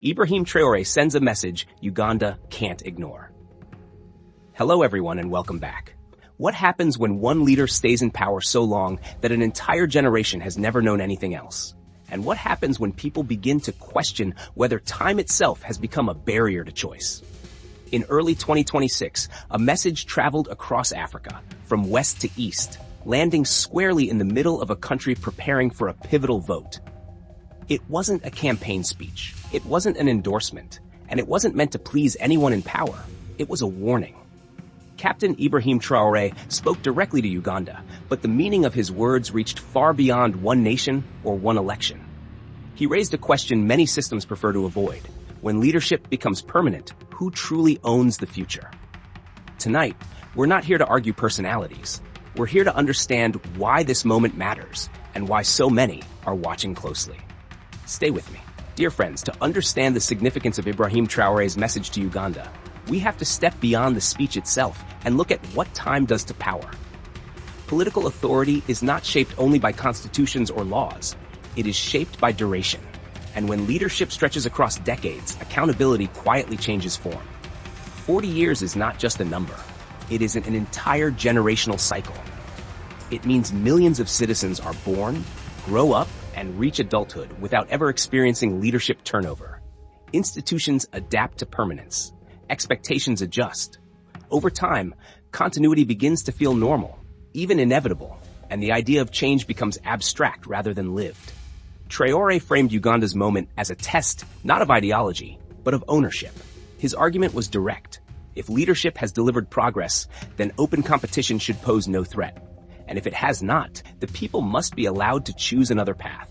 Ibrahim Traoré sends a message Uganda can't ignore. Hello everyone and welcome back. What happens when one leader stays in power so long that an entire generation has never known anything else? And what happens when people begin to question whether time itself has become a barrier to choice? In early 2026, a message traveled across Africa, from west to east, landing squarely in the middle of a country preparing for a pivotal vote. It wasn't a campaign speech, it wasn't an endorsement, and it wasn't meant to please anyone in power. It was a warning. Captain Ibrahim Traoré spoke directly to Uganda, but the meaning of his words reached far beyond one nation or one election. He raised a question many systems prefer to avoid. When leadership becomes permanent, who truly owns the future? Tonight, we're not here to argue personalities. We're here to understand why this moment matters and why so many are watching closely. Stay with me. Dear friends, to understand the significance of Ibrahim Traoré's message to Uganda, we have to step beyond the speech itself and look at what time does to power. Political authority is not shaped only by constitutions or laws. It is shaped by duration. And when leadership stretches across decades, accountability quietly changes form. 40 years is not just a number. It is an entire generational cycle. It means millions of citizens are born, grow up, and reach adulthood without ever experiencing leadership turnover. Institutions adapt to permanence. Expectations adjust. Over time, continuity begins to feel normal, even inevitable, and the idea of change becomes abstract rather than lived. Traoré framed Uganda's moment as a test, not of ideology, but of ownership. His argument was direct. If leadership has delivered progress, then open competition should pose no threat. And if it has not, the people must be allowed to choose another path.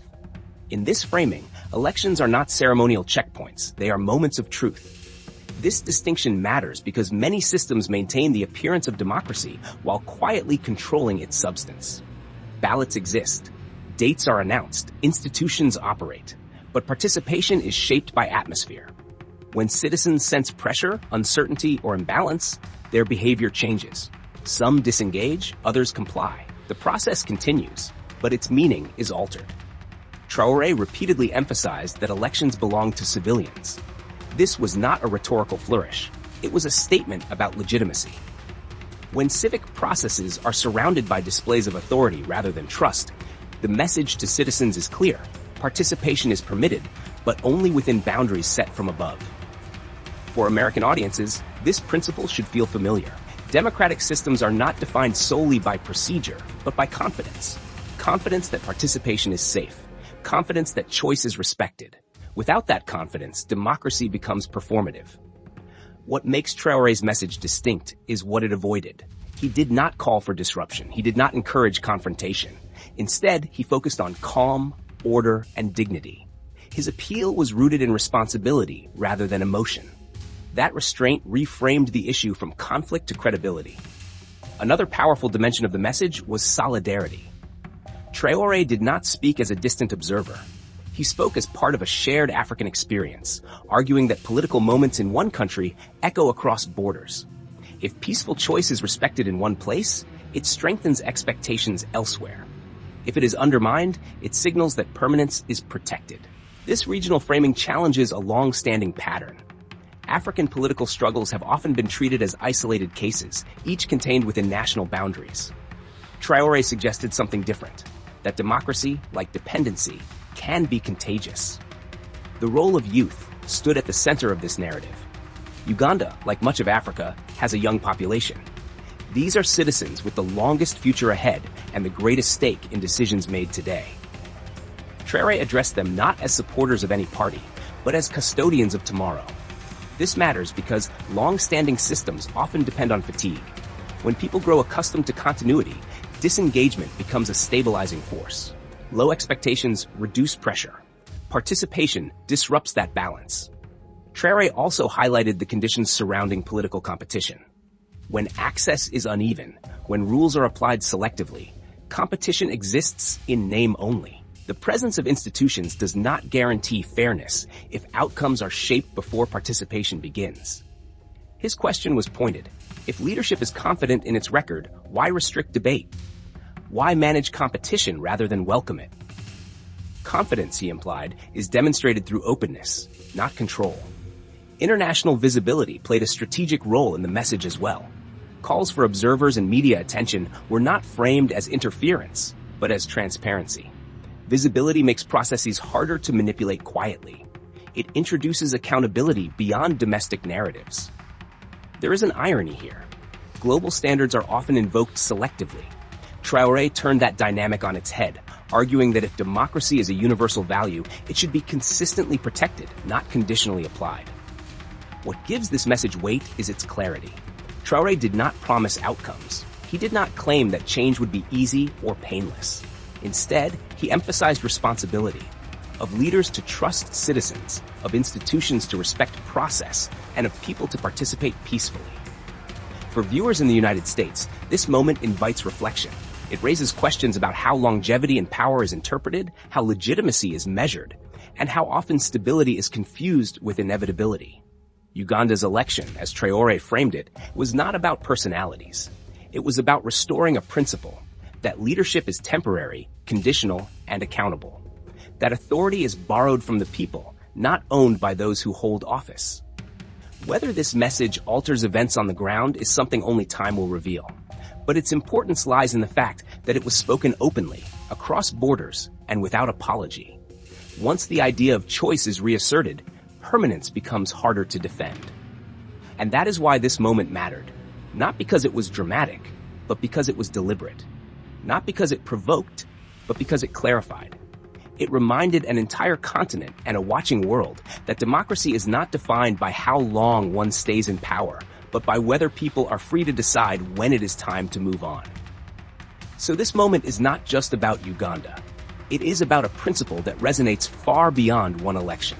In this framing, elections are not ceremonial checkpoints, they are moments of truth. This distinction matters because many systems maintain the appearance of democracy while quietly controlling its substance. Ballots exist, dates are announced, institutions operate, but participation is shaped by atmosphere. When citizens sense pressure, uncertainty, or imbalance, their behavior changes. Some disengage, others comply. The process continues, but its meaning is altered. Traoré repeatedly emphasized that elections belong to civilians. This was not a rhetorical flourish. It was a statement about legitimacy. When civic processes are surrounded by displays of authority rather than trust, the message to citizens is clear. Participation is permitted, but only within boundaries set from above. For American audiences, this principle should feel familiar. Democratic systems are not defined solely by procedure, but by confidence. Confidence that participation is safe. Confidence that choice is respected. Without that confidence, democracy becomes performative. What makes Traoré's message distinct is what it avoided. He did not call for disruption. He did not encourage confrontation. Instead, he focused on calm, order, and dignity. His appeal was rooted in responsibility rather than emotion. That restraint reframed the issue from conflict to credibility. Another powerful dimension of the message was solidarity. Traoré did not speak as a distant observer. He spoke as part of a shared African experience, arguing that political moments in one country echo across borders. If peaceful choice is respected in one place, it strengthens expectations elsewhere. If it is undermined, it signals that permanence is protected. This regional framing challenges a long-standing pattern. African political struggles have often been treated as isolated cases, each contained within national boundaries. Traoré suggested something different, that democracy, like dependency, can be contagious. The role of youth stood at the center of this narrative. Uganda, like much of Africa, has a young population. These are citizens with the longest future ahead and the greatest stake in decisions made today. Traoré addressed them not as supporters of any party, but as custodians of tomorrow. This matters because long-standing systems often depend on fatigue. When people grow accustomed to continuity, disengagement becomes a stabilizing force. Low expectations reduce pressure. Participation disrupts that balance. Traoré also highlighted the conditions surrounding political competition. When access is uneven, when rules are applied selectively, competition exists in name only. The presence of institutions does not guarantee fairness if outcomes are shaped before participation begins. His question was pointed. If leadership is confident in its record, why restrict debate? Why manage competition rather than welcome it? confidence, he implied, is demonstrated through openness, not control. International visibility played a strategic role in the message as well. Calls for observers and media attention were not framed as interference, but as transparency. Visibility makes processes harder to manipulate quietly. It introduces accountability beyond domestic narratives. There is an irony here. Global standards are often invoked selectively. Traoré turned that dynamic on its head, arguing that if democracy is a universal value, it should be consistently protected, not conditionally applied. What gives this message weight is its clarity. Traoré did not promise outcomes. He did not claim that change would be easy or painless. Instead, he emphasized responsibility, of leaders to trust citizens, of institutions to respect process, and of people to participate peacefully. For viewers in the United States, this moment invites reflection. It raises questions about how longevity in power is interpreted, how legitimacy is measured, and how often stability is confused with inevitability. Uganda's election, as Traoré framed it, was not about personalities. It was about restoring a principle, that leadership is temporary, conditional, and accountable. That authority is borrowed from the people, not owned by those who hold office. Whether this message alters events on the ground is something only time will reveal. But its importance lies in the fact that it was spoken openly, across borders, and without apology. Once the idea of choice is reasserted, permanence becomes harder to defend. And that is why this moment mattered. Not because it was dramatic, but because it was deliberate. Not because it provoked, but because it clarified. It reminded an entire continent and a watching world that democracy is not defined by how long one stays in power, but by whether people are free to decide when it is time to move on. So this moment is not just about Uganda. It is about a principle that resonates far beyond one election.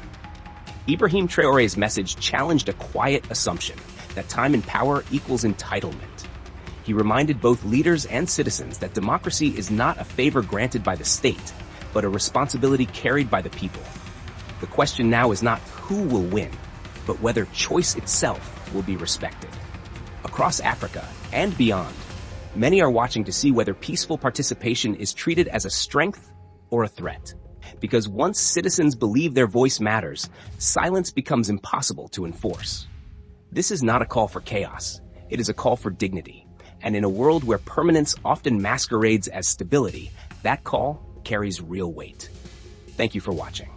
Ibrahim Traoré's message challenged a quiet assumption that time in power equals entitlement. He reminded both leaders and citizens that democracy is not a favor granted by the state, but a responsibility carried by the people. The question now is not who will win, but whether choice itself will be respected. Across Africa and beyond, many are watching to see whether peaceful participation is treated as a strength or a threat. Because once citizens believe their voice matters, silence becomes impossible to enforce. This is not a call for chaos. It is a call for dignity. And in a world where permanence often masquerades as stability, that call carries real weight. Thank you for watching.